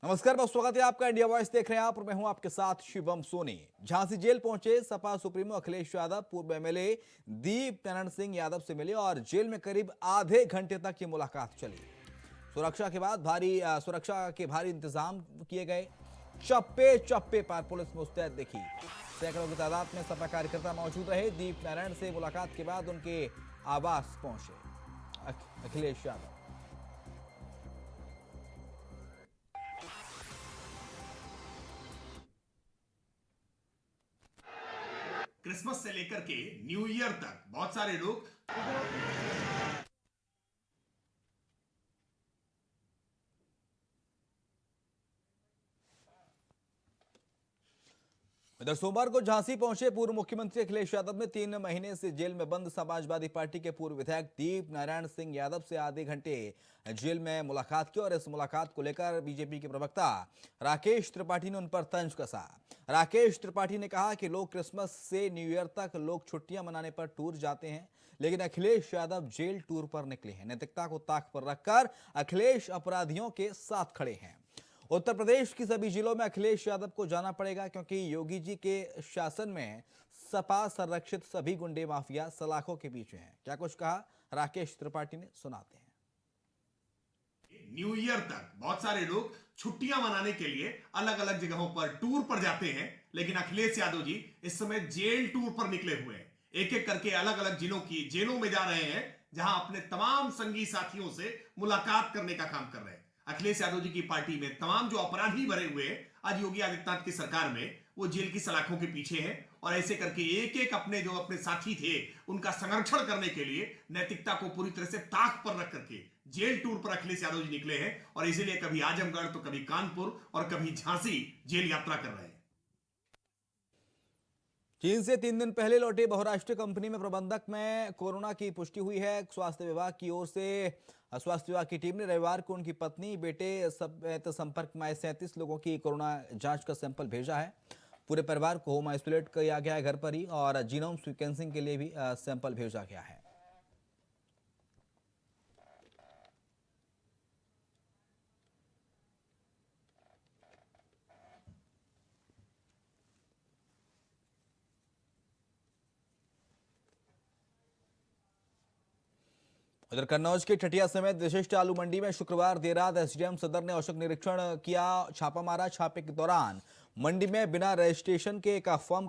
नमस्कार, बहुत स्वागत है आपका। इंडिया वॉइस देख रहे हैं आप और मैं हूं आपके साथ शिवम सोनी। झांसी जेल पहुंचे सपा सुप्रीमो अखिलेश यादव पूर्व एमएलए दीप नारायण सिंह यादव से मिले और जेल में करीब आधे घंटे तक की मुलाकात चली। सुरक्षा के भारी इंतजाम किए गए। चप्पे चप्पे पर पुलिस मुस्तैद दिखी। सैकड़ों की तादाद में सपा कार्यकर्ता मौजूद रहे। दीप नारायण से मुलाकात के बाद उनके आवास पहुंचे अखिलेश यादव। क्रिसमस से लेकर के न्यू ईयर तक बहुत सारे लोग इधर सोमवार को झांसी पहुंचे पूर्व मुख्यमंत्री अखिलेश यादव ने 3 महीने से जेल में बंद समाजवादी पार्टी के पूर्व विधायक दीप नारायण सिंह यादव से आधे घंटे जेल में मुलाकात की और इस मुलाकात को लेकर बीजेपी के प्रवक्ता राकेश त्रिपाठी ने उन पर तंज कसा। राकेश त्रिपाठी ने कहा कि लोग क्रिसमस से न्यू ईयर तक लोग छुट्टियां मनाने पर टूर जाते हैं, लेकिन अखिलेश यादव जेल टूर पर निकले हैं। नैतिकता को ताक पर रखकर अखिलेश अपराधियों के साथ खड़े हैं। उत्तर प्रदेश की सभी जिलों में अखिलेश यादव को जाना पड़ेगा, क्योंकि योगी जी के शासन में सपा संरक्षित सभी गुंडे माफिया सलाखों के पीछे हैं। क्या कुछ कहा राकेश त्रिपाठी ने, सुनाते हैं। न्यू ईयर तक बहुत सारे लोग छुट्टियां मनाने के लिए अलग अलग जगहों पर टूर पर जाते हैं, लेकिन अखिलेश यादव जी इस समय जेल टूर पर निकले हुए हैं। एक एक करके अलग अलग जिलों की जेलों में जा रहे हैं, जहां अपने तमाम संगी साथियों से मुलाकात करने का काम कर रहे हैं। अखिलेश यादव जी की पार्टी में तमाम जो अपराधी भरे हुए हैं, आज योगी आदित्यनाथ की सरकार में वो जेल की सलाखों के पीछे हैं और ऐसे करके एक एक अपने साथी थे उनका संरक्षण करने के लिए नैतिकता को पूरी तरह से ताक पर रख करके जेल टूर पर अखिलेश यादव जी निकले हैं और इसीलिए कभी आजमगढ़ तो कभी कानपुर और कभी झांसी जेल यात्रा कर रहे हैं। चीन से 3 दिन पहले लौटे बहुराष्ट्रीय कंपनी में प्रबंधक में कोरोना की पुष्टि हुई है। स्वास्थ्य विभाग की ओर से स्वास्थ्य विभाग की टीम ने रविवार को उनकी पत्नी, बेटे समेत संपर्क में आए 37 लोगों की कोरोना जांच का सैंपल भेजा है। पूरे परिवार को होम आइसोलेट किया गया है घर पर ही, और जीनोम सीक्वेंसिंग के लिए भी सैंपल भेजा गया है। उधर कन्नौज के ठटिया समेत विशिष्ट आलू मंडी में शुक्रवार देर रात एसडीएम सदर ने औचक निरीक्षण किया। छापा मारा। छापे के दौरान मंडी में बिना रजिस्ट्रेशन के एक फर्म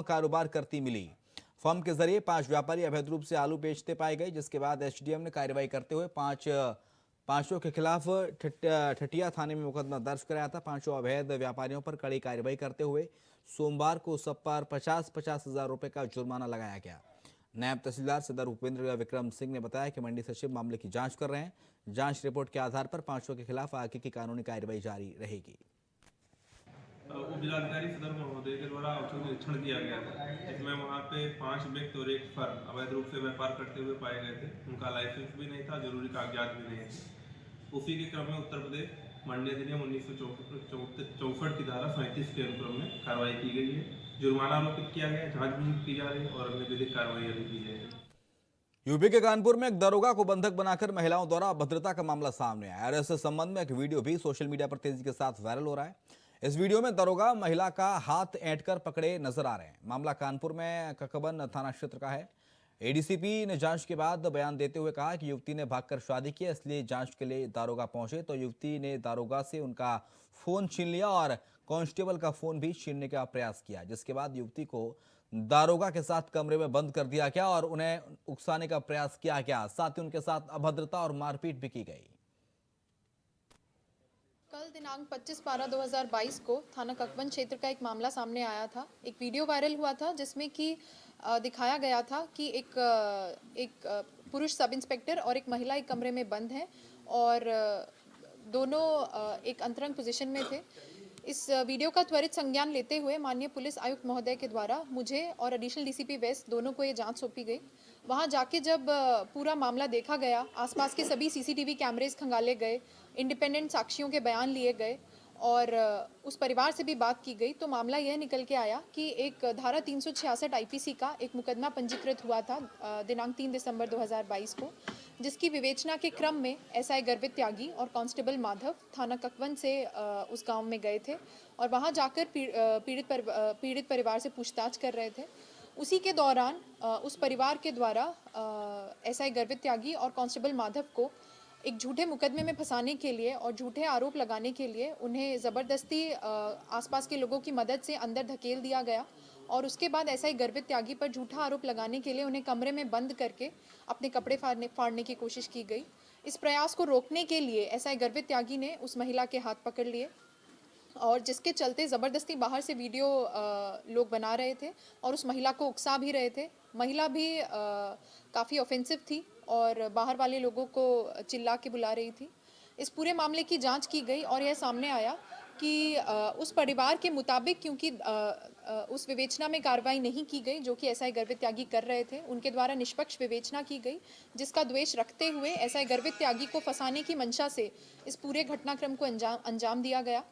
कारोबार करती मिली। फर्म के जरिए 5 व्यापारी अवैध रूप से आलू बेचते पाए गए, जिसके बाद एसडीएम ने कार्रवाई करते हुए पांचों के खिलाफ ठटिया थाने में मुकदमा दर्ज कराया था। 5 अवैध व्यापारियों पर कड़ी कार्रवाई करते हुए सोमवार को सब पर 50-50 हजार रुपए का जुर्माना लगाया गया। नायब तहसीलदार सदर उपेंद्र विक्रम सिंह ने बताया कि मंडी सचिव मामले की जांच कर रहे हैं। जांच रिपोर्ट के आधार पर 5 के खिलाफ आगे की कानूनी कार्रवाई जारी रहेगी। उप जिलाधिकारी सदर महोदय के द्वारा औचक निरीक्षण किया गया था, जिसमें वहाँ पे 5 व्यक्ति और एक फर्म अवैध रूप से व्यापार करते हुए पाए गए थे। उनका लाइसेंस भी नहीं था, जरूरी कागजात भी नहीं थे। उसी के क्रम में उत्तर प्रदेश मंडी अधिनियम 1964 की धारा 37 के अनुक्रम में कार्रवाई की गई है। जुर्माना आरोपित किया गया, जांच भी की जा रही है और अन्य विधिक कार्रवाई अभी की जाएगी। यूपी के कानपुर में एक दरोगा को बंधक बनाकर महिलाओं द्वारा अभद्रता का मामला सामने आया और इस संबंध में एक वीडियो भी सोशल मीडिया पर तेजी के साथ वायरल हो रहा है। इस वीडियो में दरोगा महिला का हाथ ऐंठकर पकड़े नजर आ रहे हैं। मामला कानपुर में ककबन थाना क्षेत्र का है। एडीसीपी ने जांच के बाद बयान देते हुए कहा कि युवती ने भागकर शादी की, इसलिए जांच के लिए दारोगा पहुंचे तो युवती ने दारोगा से उनका फोन छीन लिया और कांस्टेबल का फोन भी छीनने का प्रयास किया, जिसके बाद युवती को दारोगा के साथ कमरे में बंद कर दिया गया और उन्हें उकसाने का प्रयास किया गया। साथ ही उनके साथ अभद्रता और मारपीट भी की गई। कल दिनांक 25/12/2022 को थाना ककवन क्षेत्र का एक मामला सामने आया था। एक वीडियो वायरल हुआ था जिसमें कि दिखाया गया था कि एक पुरुष सब इंस्पेक्टर और एक महिला एक कमरे में बंद हैं और दोनों एक अंतरंग पोजीशन में थे। इस वीडियो का त्वरित संज्ञान लेते हुए माननीय पुलिस आयुक्त महोदय के द्वारा मुझे और एडिशनल डीसीपी वेस्ट दोनों को ये जांच सौंपी गई। वहाँ जाके जब पूरा मामला देखा गया, आसपास के सभी सीसीटीवी कैमरेज खंगाले गए, इंडिपेंडेंट साक्षियों के बयान लिए गए और उस परिवार से भी बात की गई, तो मामला यह निकल के आया कि एक धारा 366 आईपीसी का एक मुकदमा पंजीकृत हुआ था दिनांक 3 दिसंबर 2022 को। जिसकी विवेचना के क्रम में एसआई गर्वित त्यागी और कांस्टेबल माधव थाना ककवन से उस गांव में गए थे और वहां जाकर पीड़ित परिवार से पूछताछ कर रहे थे। उसी के दौरान उस परिवार के द्वारा एसआई गर्वित त्यागी और कांस्टेबल माधव को एक झूठे मुकदमे में फंसाने के लिए और झूठे आरोप लगाने के लिए उन्हें ज़बरदस्ती आसपास के लोगों की मदद से अंदर धकेल दिया गया और उसके बाद एसआई गर्वित त्यागी पर झूठा आरोप लगाने के लिए उन्हें कमरे में बंद करके अपने कपड़े फाड़ने की कोशिश की गई। इस प्रयास को रोकने के लिए एसआई गर्वित त्यागी ने उस महिला के हाथ पकड़ लिए और जिसके चलते ज़बरदस्ती बाहर से वीडियो लोग बना रहे थे और उस महिला को उकसा भी रहे थे। महिला भी काफ़ी ऑफेंसिव थी और बाहर वाले लोगों को चिल्ला के बुला रही थी। इस पूरे मामले की जांच की गई और यह सामने आया कि उस परिवार के मुताबिक, क्योंकि उस विवेचना में कार्रवाई नहीं की गई जो कि एसआई गर्वित त्यागी कर रहे थे, उनके द्वारा निष्पक्ष विवेचना की गई जिसका द्वेष रखते हुए एसआई गर्वित त्यागी को फंसाने की मंशा से इस पूरे घटनाक्रम को अंजाम दिया गया।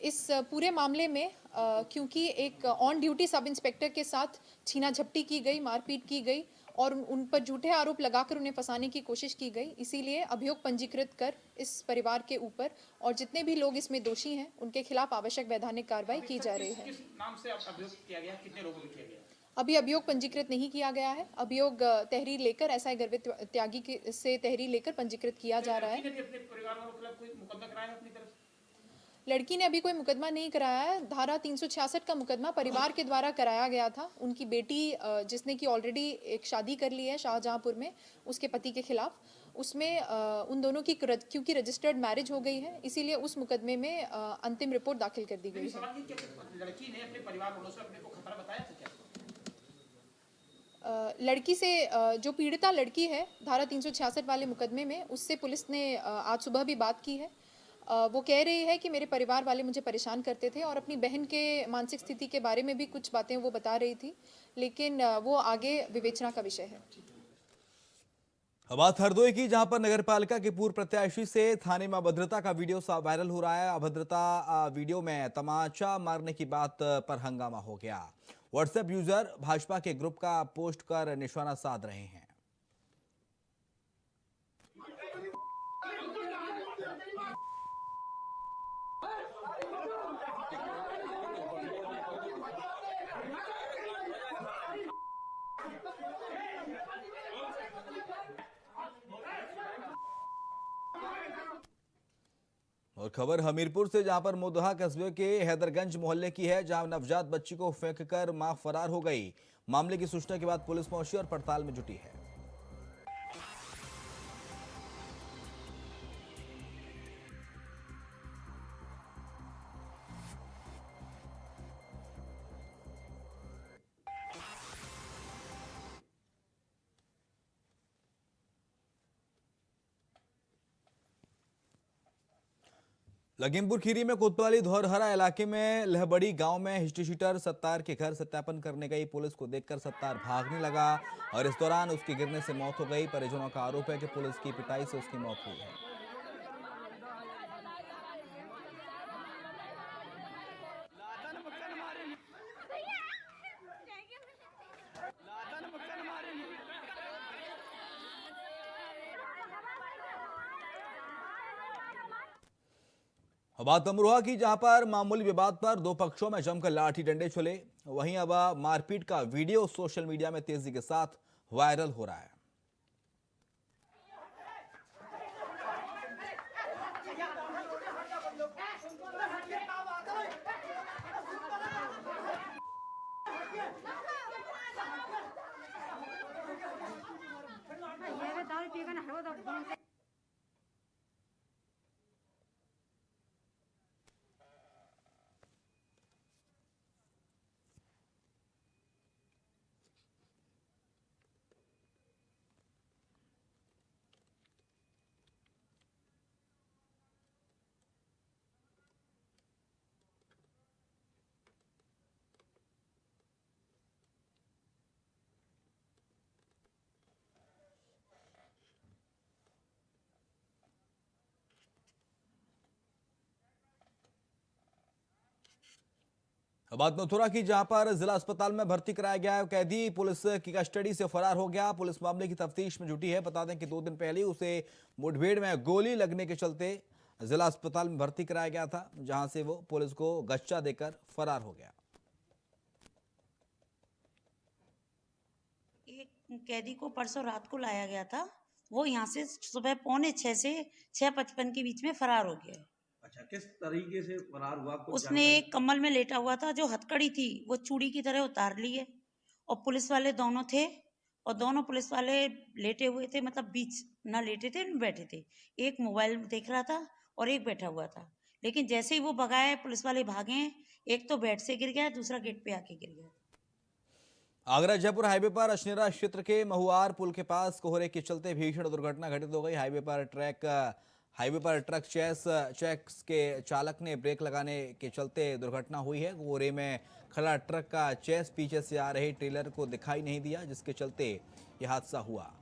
इस पूरे मामले में क्योंकि एक ऑन ड्यूटी सब इंस्पेक्टर के साथ छीना झपटी की गई, मारपीट की गई और उन पर झूठे आरोप लगाकर उन्हें फंसाने की कोशिश की गई, इसीलिए अभियोग पंजीकृत कर इस परिवार के ऊपर और जितने भी लोग इसमें दोषी हैं उनके खिलाफ आवश्यक वैधानिक कार्रवाई की जा रही है। किस नाम से अभियोग किया गया, कितने लोगों को किया गया? अभी अभियोग पंजीकृत नहीं किया गया है। अभियोग तहरीर लेकर एसआई गर्वित त्यागी से तहरीर लेकर पंजीकृत किया जा रहा है। लड़की ने भी अपने परिवार वालों के खिलाफ कोई मुकदमा कराया है अपनी तरफ से? लड़की ने अभी कोई मुकदमा नहीं कराया है। धारा 366 का मुकदमा परिवार के द्वारा कराया गया था। उनकी बेटी जिसने कि ऑलरेडी एक शादी कर ली है शाहजहांपुर में उसके पति के खिलाफ, उसमें उन दोनों की क्योंकि रजिस्टर्ड मैरिज हो गई है, इसीलिए उस मुकदमे में अंतिम रिपोर्ट दाखिल कर दी गई है। सवाल ये कि लड़की ने अपने परिवार वालों से अपने को खतरा बताया था क्या? लड़की से जो पीड़िता लड़की है धारा 366 वाले मुकदमे में, उससे पुलिस ने आज सुबह भी बात की है। वो कह रही है कि मेरे परिवार वाले मुझे परेशान करते थे और अपनी बहन के मानसिक स्थिति के बारे में भी कुछ बातें वो बता रही थी, लेकिन वो आगे विवेचना का विषय है। अब बात हरदोई की, जहां पर नगरपालिका के पूर्व प्रत्याशी से थाने में अभद्रता का वीडियो वायरल हो रहा है। अभद्रता वीडियो में तमाचा मारने की बात पर हंगामा हो गया। व्हाट्सएप यूजर भाजपा के ग्रुप का पोस्ट कर निशाना साध रहे हैं। और खबर हमीरपुर से, जहां पर मोदहा कस्बे के हैदरगंज मोहल्ले की है, जहां नवजात बच्ची को फेंककर मां फरार हो गई। मामले की सूचना के बाद पुलिस पहुंची और पड़ताल में जुटी है। लखीमपुर खीरी में कोतवाली धौरहरा इलाके में लहबड़ी गांव में हिस्ट्री शीटर सत्तार के घर सत्यापन करने गई पुलिस को देखकर सत्तार भागने लगा और इस दौरान उसके गिरने से मौत हो गई। परिजनों का आरोप है कि पुलिस की पिटाई से उसकी मौत हुई है। बात अमरोहा की, जहां पर मामूली विवाद पर दो पक्षों में जमकर लाठी डंडे चले। वहीं अब मारपीट का वीडियो सोशल मीडिया में तेजी के साथ वायरल हो रहा है। बात मथुरा की, जहां पर जिला अस्पताल में भर्ती कराया गया है कैदी पुलिस की कस्टडी से फरार हो गया। पुलिस मामले की तफ्तीश में जुटी है। बता दें कि 2 दिन पहले उसे मुठभेड़ में गोली लगने के चलते जिला अस्पताल में भर्ती कराया गया था, जहां से वो पुलिस को गच्चा देकर फरार हो गया। एक कैदी को परसों रात को लाया गया था, वो यहाँ से सुबह 5:45 से 6:55 के बीच में फरार हो गया है। अच्छा, किस तरीके से फरार हुआ? कुछ उसने एक कम्बल में लेटा हुआ था, जो हथकड़ी थी वो चूड़ी की तरह उतार ली है, और पुलिस वाले दोनों थे, और दोनों पुलिस वाले लेटे हुए थे, मतलब बीच ना लेटे थे ना बैठे थे। एक मोबाइल देख रहा था और एक बैठा हुआ था। लेकिन जैसे ही वो भगाए, पुलिस वाले भागे, एक तो बेड से गिर गया, दूसरा गेट पे आके गिर गया। आगरा जयपुर हाईवे पर अशनेरा क्षेत्र के महुआर पुल के पास कोहरे के चलते भीषण दुर्घटना घटित हो गई। हाईवे पर ट्रक चेक्स के चालक ने ब्रेक लगाने के चलते दुर्घटना हुई है। कोहरे में खड़ा ट्रक का चेस पीछे से आ रहे ट्रेलर को दिखाई नहीं दिया, जिसके चलते यह हादसा हुआ।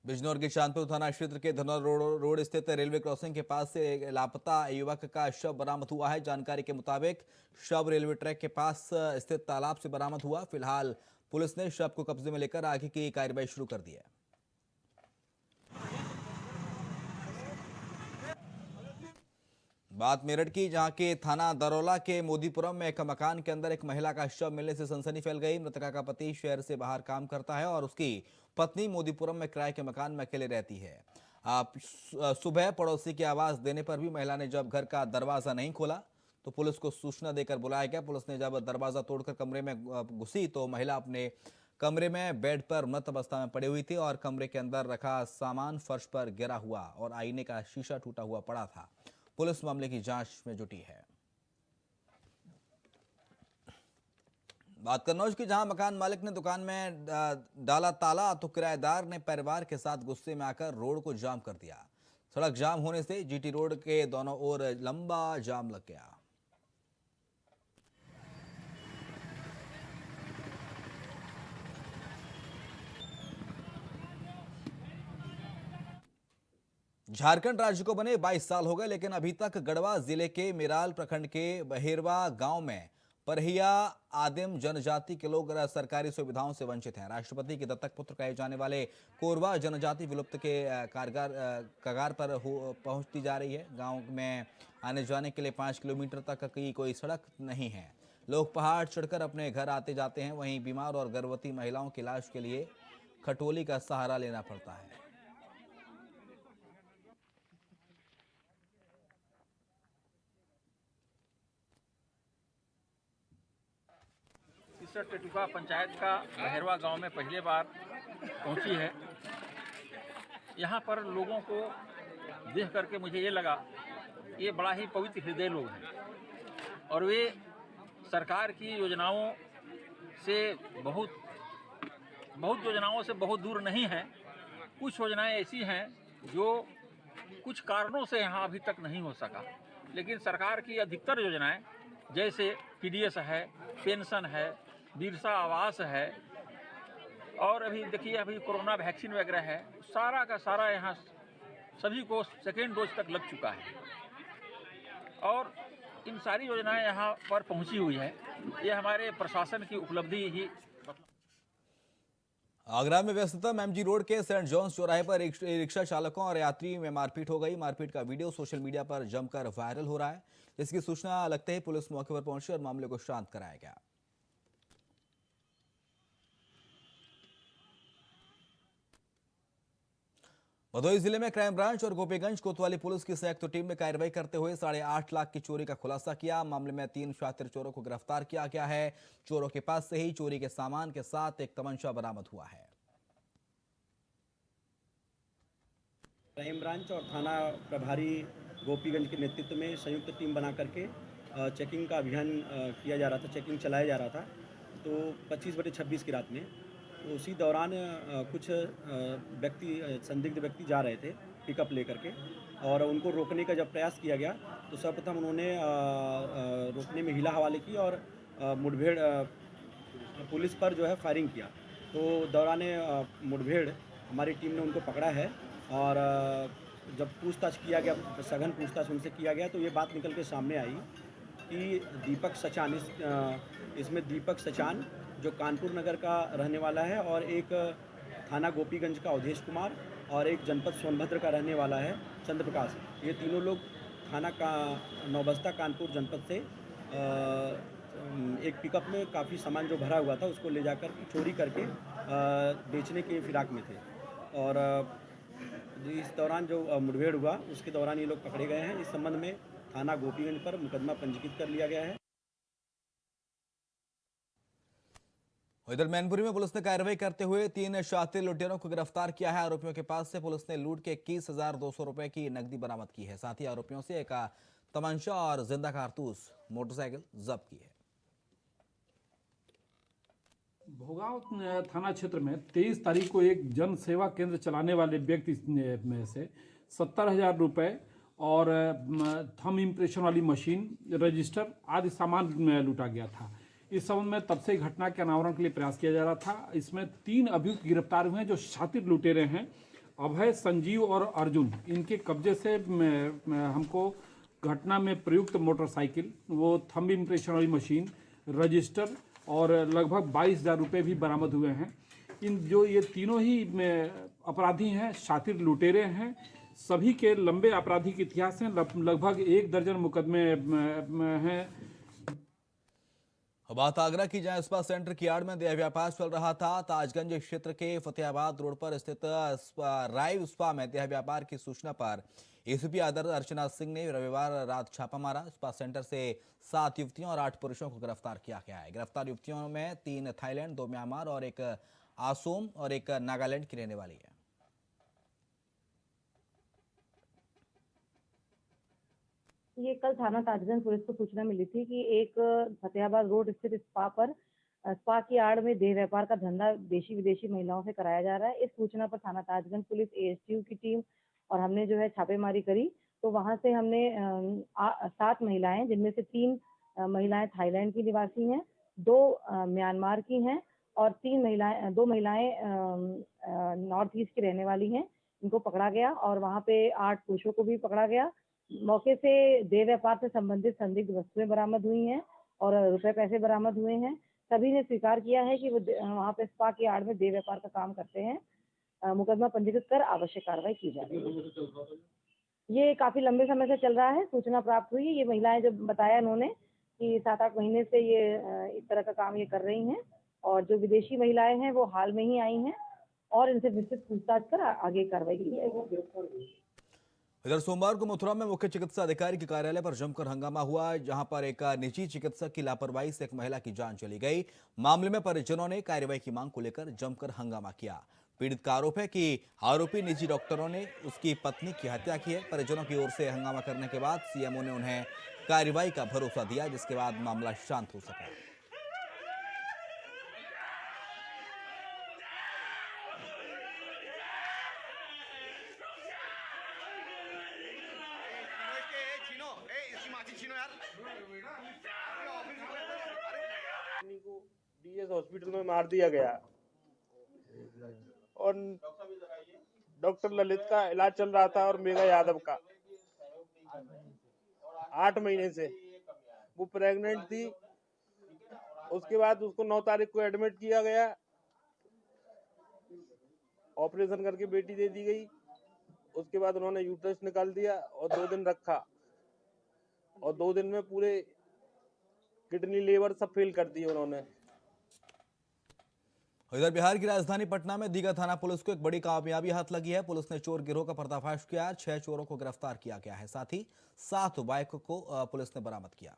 बिजनौर के चांदपुर थाना क्षेत्र के धनौर रोड स्थित रेलवे क्रॉसिंग के पास से लापता युवक का शव बरामद हुआ है। जानकारी के मुताबिक शव रेलवे ट्रैक के पास स्थित तालाब से बरामद हुआ। फिलहाल पुलिस ने शव को कब्जे में लेकर आगे की कार्रवाई शुरू कर दी है। बात मेरठ की, जहां के थाना दरौला के मोदीपुरम में एक मकान के अंदर एक महिला का शव मिलने से सनसनी फैल गई। मृतका का पति शहर से बाहर काम करता है और उसकी पत्नी मोदीपुरम में किराए के मकान में अकेले रहती है। सुबह पड़ोसी की आवाज देने पर भी महिला ने जब घर का दरवाजा नहीं खोला तो पुलिस को सूचना देकर बुलाया गया। पुलिस ने जब दरवाजा तोड़कर कमरे में घुसी तो महिला अपने कमरे में बेड पर मृत अवस्था में पड़ी हुई थी और कमरे के अंदर रखा सामान फर्श पर गिरा हुआ और आईने का शीशा टूटा हुआ पड़ा था। पुलिस मामले की जांच में जुटी है। बात कन्नौज की, जहां मकान मालिक ने दुकान में डाला ताला तो किराएदार ने परिवार के साथ गुस्से में आकर रोड को जाम कर दिया। सड़क जाम होने से जीटी रोड के दोनों ओर लंबा जाम लग गया। झारखंड राज्य को बने 22 साल हो गए, लेकिन अभी तक गढ़वा जिले के मेराल प्रखंड के बहेरवा गांव में परहिया आदिम जनजाति के लोग सरकारी सुविधाओं से वंचित हैं। राष्ट्रपति के दत्तक पुत्र कहे जाने वाले कोरवा जनजाति विलुप्त के कगार पर पहुंचती जा रही है। गांव में आने जाने के लिए 5 किलोमीटर तक की कोई सड़क नहीं है। लोग पहाड़ चढ़कर अपने घर आते जाते हैं। वहीं बीमार और गर्भवती महिलाओं के इलाज के लिए खटोली का सहारा लेना पड़ता है। टेटुका पंचायत का बहेरवा गांव में पहली बार पहुंची है। यहां पर लोगों को देख करके मुझे ये लगा ये बड़ा ही पवित्र हृदय लोग हैं और वे सरकार की योजनाओं से बहुत योजनाओं से बहुत दूर नहीं हैं। कुछ योजनाएं ऐसी हैं जो कुछ कारणों से यहाँ अभी तक नहीं हो सका, लेकिन सरकार की अधिकतर योजनाएं जैसे पीडीएस है, पेंशन है, बिरसा आवास है और अभी देखिए अभी कोरोना वैक्सीन वगैरह है, सारा का सारा यहाँ सभी को सेकेंड डोज तक लग चुका है और इन सारी योजनाएं यहाँ पर पहुँची हुई है। ये हमारे प्रशासन की उपलब्धि ही। आगरा में व्यस्ततम एमजी रोड के सेंट जॉन्स चौराहे पर रिक्शा चालकों और यात्री में मारपीट हो गई। मारपीट का वीडियो सोशल मीडिया पर जमकर वायरल हो रहा है। इसकी सूचना लगते ही पुलिस मौके पर पहुंची और मामले को शांत कराया गया। भदोही जिले में क्राइम ब्रांच और गोपीगंज कोतवाली पुलिस की संयुक्त टीम ने कार्रवाई करते हुए 8.5 लाख की चोरी का खुलासा किया। मामले में 3 शातिर चोरों को गिरफ्तार किया गया है। चोरों के पास से ही चोरी के सामान के साथ एक तमंचा बरामद हुआ है। क्राइम ब्रांच और थाना प्रभारी गोपीगंज के नेतृत्व में संयुक्त टीम बना करके चेकिंग का अभियान किया जा रहा था, चेकिंग चलाया जा रहा था। तो 25/26 की रात में तो उसी दौरान कुछ संदिग्ध व्यक्ति जा रहे थे पिकअप लेकर के और उनको रोकने का जब प्रयास किया गया तो सर्वप्रथम उन्होंने रोकने में हीला हवाले की और मुठभेड़ पुलिस पर जो है फायरिंग किया। तो दौरान मुठभेड़ हमारी टीम ने उनको पकड़ा है और जब पूछताछ किया गया, सघन पूछताछ उनसे किया गया, तो ये बात निकल के सामने आई कि दीपक सचान, इसमें दीपक सचान जो कानपुर नगर का रहने वाला है और एक थाना गोपीगंज का अवधेश कुमार और एक जनपद सोनभद्र का रहने वाला है चंद्रप्रकाश, ये तीनों लोग थाना का नौबस्ता कानपुर जनपद से एक पिकअप में काफ़ी सामान जो भरा हुआ था उसको ले जाकर चोरी करके बेचने के फिराक में थे। और इस दौरान जो मुठभेड़ हुआ उसके दौरान ये लोग पकड़े गए हैं। इस संबंध में थाना गोपीगंज पर मुकदमा पंजीकृत कर लिया गया है। इधर मैनपुरी में पुलिस ने कार्रवाई करते हुए 3 शातिर लुटेरों को गिरफ्तार किया है। आरोपियों के पास से पुलिस ने लूट के 21,200 रुपए की नकदी बरामद की है। साथ ही आरोपियों से एक तमंचा और जिंदा कारतूस मोटरसाइकिल जब्त की है। भोगांव थाना क्षेत्र में 23 तारीख को एक जन सेवा केंद्र चलाने वाले व्यक्ति में से 70,000 रुपए और थंब इम्प्रेशन वाली मशीन, रजिस्टर आदि सामान लूटा गया था। इस संबंध में तब से घटना के अनावरण के लिए प्रयास किया जा रहा था। इसमें 3 अभियुक्त गिरफ्तार हुए हैं जो शातिर लुटेरे हैं। अभय, संजीव और अर्जुन, इनके कब्जे से हमको घटना में प्रयुक्त मोटरसाइकिल, वो थंब इम्प्रेशन वाली मशीन, रजिस्टर और लगभग 22,000 रुपये भी बरामद हुए हैं। ये तीनों ही अपराधी हैं, शातिर लुटेरे हैं। सभी के लंबे आपराधिक इतिहास हैं, लगभग 1 दर्जन मुकदमे हैं। बात आगरा की जाए, स्पा सेंटर की आड़ में देह व्यापार चल रहा था। ताजगंज क्षेत्र के फतेहाबाद रोड पर स्थित राइव स्पा में देह व्यापार की सूचना पर एसीपी आदर्श अर्चना सिंह ने रविवार रात छापा मारा। स्पा सेंटर से 7 युवतियों और 8 पुरुषों को गिरफ्तार किया गया है। गिरफ्तार युवतियों में 3 थाईलैंड, 2 म्यांमार और 1 आसोम और 1 नागालैंड की रहने वाली है। ये कल थाना ताजगंज पुलिस को सूचना मिली थी कि एक फतेहाबाद रोड स्थित स्पा की आड़ में देह व्यापार का धंधा देशी विदेशी महिलाओं से कराया जा रहा है। इस सूचना पर थाना ताजगंज पुलिस, एएसटीयू की टीम और हमने जो है छापेमारी करी। तो वहां से हमने 7 महिलाएं, जिनमें से 3 महिलाएं थाईलैंड की निवासी हैं, 2 म्यांमार की हैं और 2 महिलाएं नॉर्थ ईस्ट की रहने वाली हैं। इनको पकड़ा गया और वहां पे 8 पुरुषों को भी पकड़ा गया। मौके से देह व्यापार से संबंधित संदिग्ध वस्तुएं बरामद हुई हैं और रुपए पैसे बरामद हुए हैं। सभी ने स्वीकार किया है कि वो वहाँ पे स्पा की आड़ में देह व्यापार का काम करते हैं। मुकदमा पंजीकृत कर आवश्यक कार्रवाई की जा रही है। ये काफी लंबे समय से चल रहा है। सूचना प्राप्त हुई, ये महिलाएं जो बताया इन्होंने कि 7-8 महीने से ये इस तरह का काम ये कर रही हैं और जो विदेशी महिलाएं हैं वो हाल में ही आई हैं और इनसे विस्तृत पूछताछ कर आगे कार्रवाई की जाएगी। इधर सोमवार को मथुरा में मुख्य चिकित्सा अधिकारी के कार्यालय पर जमकर हंगामा हुआ, जहां पर एक निजी चिकित्सक की लापरवाही से एक महिला की जान चली गई। मामले में परिजनों ने कार्रवाई की मांग को लेकर जमकर हंगामा किया। पीड़ित का आरोप है कि आरोपी निजी डॉक्टरों ने उसकी पत्नी की हत्या की है। परिजनों की ओर से हंगामा करने के बाद सीएमओ ने उन्हें कार्रवाई का भरोसा दिया, जिसके बाद मामला शांत हो सका। डीएस हॉस्पिटल में मार दिया गया और डॉक्टर ललित का इलाज चल रहा था और मेघा यादव का 8 महीने से वो प्रेग्नेंट थी। उसके बाद उसको 9 तारीख को एडमिट किया गया, ऑपरेशन करके बेटी दे दी गई। उसके बाद उन्होंने यूट्रस निकाल दिया और 2 दिन रखा और 2 दिन में पूरे किडनी, लीवर सब फेल कर दिए उन्होंने। इधर बिहार की राजधानी पटना में दीघा थाना पुलिस को एक बड़ी कामयाबी हाथ लगी है। पुलिस ने चोर गिरोह का पर्दाफाश किया। 6 चोरों को गिरफ्तार किया गया है। साथ ही 7 बाइक को पुलिस ने बरामद किया।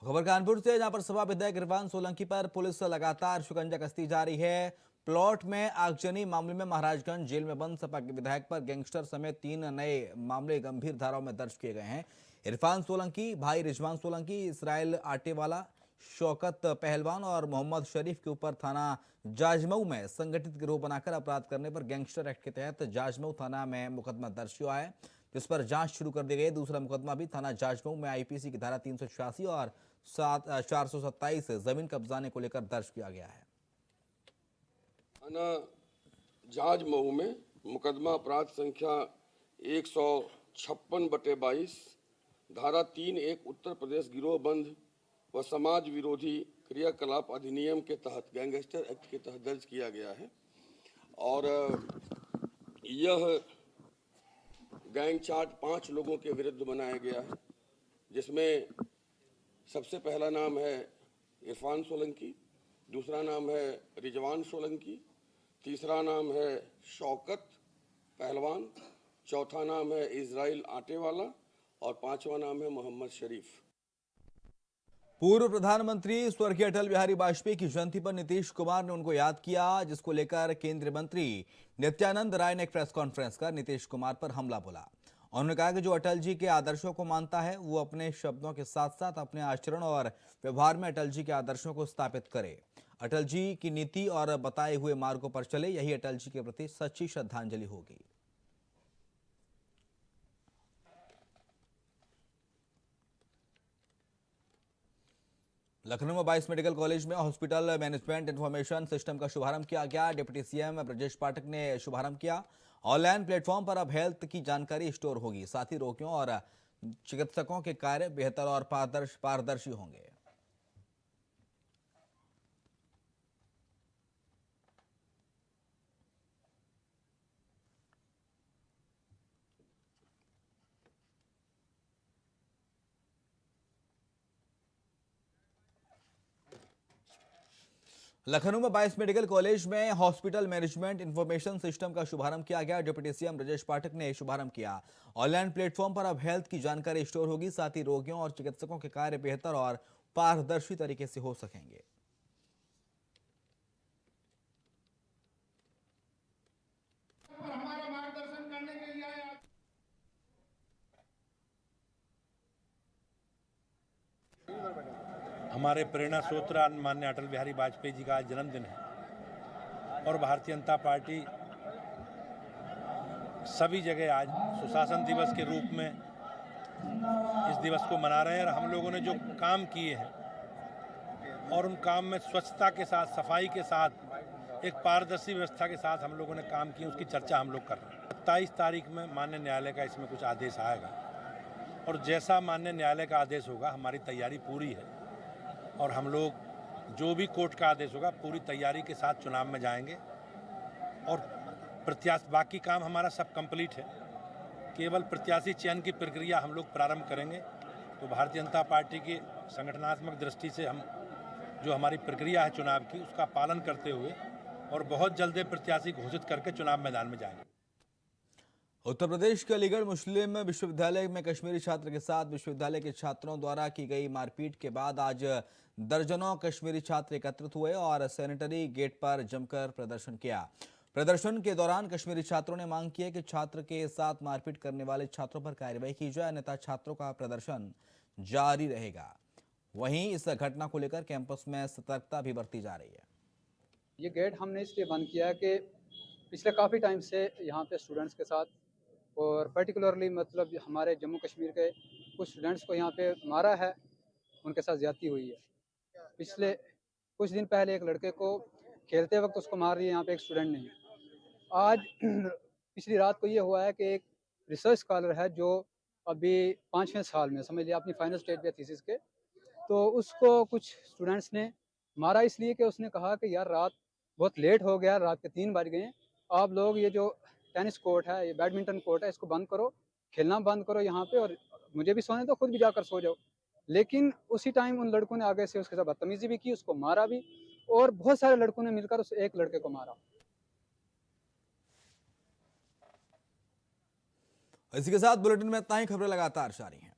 खबर कानपुर से, जहां पर सपा विधायक इरफान सोलंकी पर पुलिस लगातार शिकंजा कसती जा रही है। प्लॉट में आगजनी मामले में महाराजगंज जेल में बंद सपा के विधायक पर गैंगस्टर समेत 3 नए मामले गंभीर धाराओं में दर्ज किए गए हैं। इरफान सोलंकी, भाई रिजवान सोलंकी, इसराइल आटेवाला, शौकत पहलवान और मोहम्मद शरीफ के ऊपर थाना जाजमऊ में संगठित गिरोह बनाकर अपराध करने पर गैंगस्टर एक्ट के तहत जाजमऊ थाना में मुकदमा दर्ज हुआ है, जिस पर जांच शुरू कर दी गई। दूसरा मुकदमा भी थाना जाजमऊ में आईपीसी की धारा 386 और 427 जमीन कब्जाने को लेकर दर्ज किया गया है। थाना जाजमऊ में मुकदमा अपराध संख्या 156/22 धारा 3(1) उत्तर प्रदेश गिरोहबंद व समाज विरोधी क्रियाकलाप अधिनियम के तहत गैंगस्टर एक्ट के तहत दर्ज किया गया है। और यह गैंग चार्ट 5 लोगों के विरुद्ध बनाया गया है, जिसमें सबसे पहला नाम है इरफान सोलंकी, दूसरा नाम है रिजवान सोलंकी, तीसरा नाम है शौकत पहलवान, चौथा नाम है इसराइल आटेवाला और पांचवा नाम है मोहम्मद शरीफ। पूर्व प्रधानमंत्री स्वर्गीय अटल बिहारी वाजपेयी की जयंती पर नीतीश कुमार ने उनको याद किया, जिसको लेकर केंद्रीय मंत्री नित्यानंद राय ने एक प्रेस कॉन्फ्रेंस कर नीतीश कुमार पर हमला बोला। उन्होंने कहा कि जो अटल जी के आदर्शों को मानता है वो अपने शब्दों के साथ साथ अपने आचरण और व्यवहार में अटल जी के आदर्शों को स्थापित करे, अटल जी की नीति और बताए हुए मार्गों पर चले, यही अटल जी के प्रति सच्ची श्रद्धांजलि होगी। लखनऊ में 22 मेडिकल कॉलेज में हॉस्पिटल मैनेजमेंट इंफॉर्मेशन सिस्टम का शुभारंभ किया गया। डिप्टी सीएम ब्रजेश पाठक ने शुभारंभ किया। ऑनलाइन प्लेटफॉर्म पर अब हेल्थ की जानकारी स्टोर होगी, साथ ही रोगियों और चिकित्सकों के कार्य बेहतर और पारदर्शी होंगे। लखनऊ में 22 मेडिकल कॉलेज में हॉस्पिटल मैनेजमेंट इंफॉर्मेशन सिस्टम का शुभारंभ किया गया। डिप्टी सीएम ब्रजेश पाठक ने शुभारंभ किया। ऑनलाइन प्लेटफॉर्म पर अब हेल्थ की जानकारी स्टोर होगी, साथ ही रोगियों और चिकित्सकों के कार्य बेहतर और पारदर्शी तरीके से हो सकेंगे। हमारा मार्गदर्शन करने के लिए हमारे प्रेरणा स्रोत माननीय अटल बिहारी वाजपेयी जी का आज जन्मदिन है और भारतीय जनता पार्टी सभी जगह आज सुशासन दिवस के रूप में इस दिवस को मना रहे हैं। और हम लोगों ने जो काम किए हैं और उन काम में स्वच्छता के साथ, सफाई के साथ, एक पारदर्शी व्यवस्था के साथ हम लोगों ने काम किए, उसकी चर्चा हम लोग कर रहे हैं। 27 तारीख में माननीय न्यायालय का इसमें कुछ आदेश आएगा और जैसा माननीय न्यायालय का आदेश होगा हमारी तैयारी पूरी है और हम लोग जो भी कोर्ट का आदेश होगा पूरी तैयारी के साथ चुनाव में जाएंगे। और प्रत्याशी बाकी काम हमारा सब कंप्लीट है, केवल प्रत्याशी चयन की प्रक्रिया हम लोग प्रारंभ करेंगे। तो भारतीय जनता पार्टी की संगठनात्मक दृष्टि से हम जो हमारी प्रक्रिया है चुनाव की, उसका पालन करते हुए और बहुत जल्द प्रत्याशी घोषित करके चुनाव मैदान में जाएंगे। उत्तर प्रदेश के अलीगढ़ मुस्लिम विश्वविद्यालय में कश्मीरी छात्र के साथ विश्वविद्यालय के छात्रों द्वारा की गई मारपीट के बाद आज दर्जनों कश्मीरी छात्र एकत्रित हुए और सैनिटरी गेट पर जमकर प्रदर्शन किया। प्रदर्शन के दौरान कश्मीरी छात्रों ने मांग की है कि छात्र के साथ मारपीट करने वाले छात्रों पर कार्रवाई की जाए, अन्यथा छात्रों का प्रदर्शन जारी रहेगा। वहीं इस घटना को लेकर कैंपस में सतर्कता भी बरती जा रही है। ये गेट हमने इसलिए बंद किया कि पिछले काफ़ी टाइम से यहाँ पे स्टूडेंट्स के साथ और पर्टिकुलरली मतलब हमारे जम्मू कश्मीर के कुछ स्टूडेंट्स को यहाँ पे मारा है, उनके साथ ज़्यादती हुई है। पिछले कुछ दिन पहले एक लड़के को खेलते वक्त उसको मार दिया यहाँ पे एक स्टूडेंट ने। आज पिछली रात को ये हुआ है कि एक रिसर्च स्कॉलर है जो अभी 5वें साल में, समझ लिया अपनी फाइनल स्टेज पे थीसिस के, तो उसको कुछ स्टूडेंट्स ने मारा इसलिए कि उसने कहा कि यार रात बहुत लेट हो गया, रात के 3 बज गए, आप लोग ये जो टेनिस कोर्ट है, ये बैडमिंटन कोर्ट है, इसको बंद करो, खेलना बंद करो यहाँ पे और मुझे भी सोने दो, खुद भी जाकर सो जाओ। लेकिन उसी टाइम उन लड़कों ने आगे से उसके साथ बदतमीजी भी की, उसको मारा भी और बहुत सारे लड़कों ने मिलकर उस एक लड़के को मारा। इसी के साथ बुलेटिन में इतना ही। खबरें लगातार जारी हैं।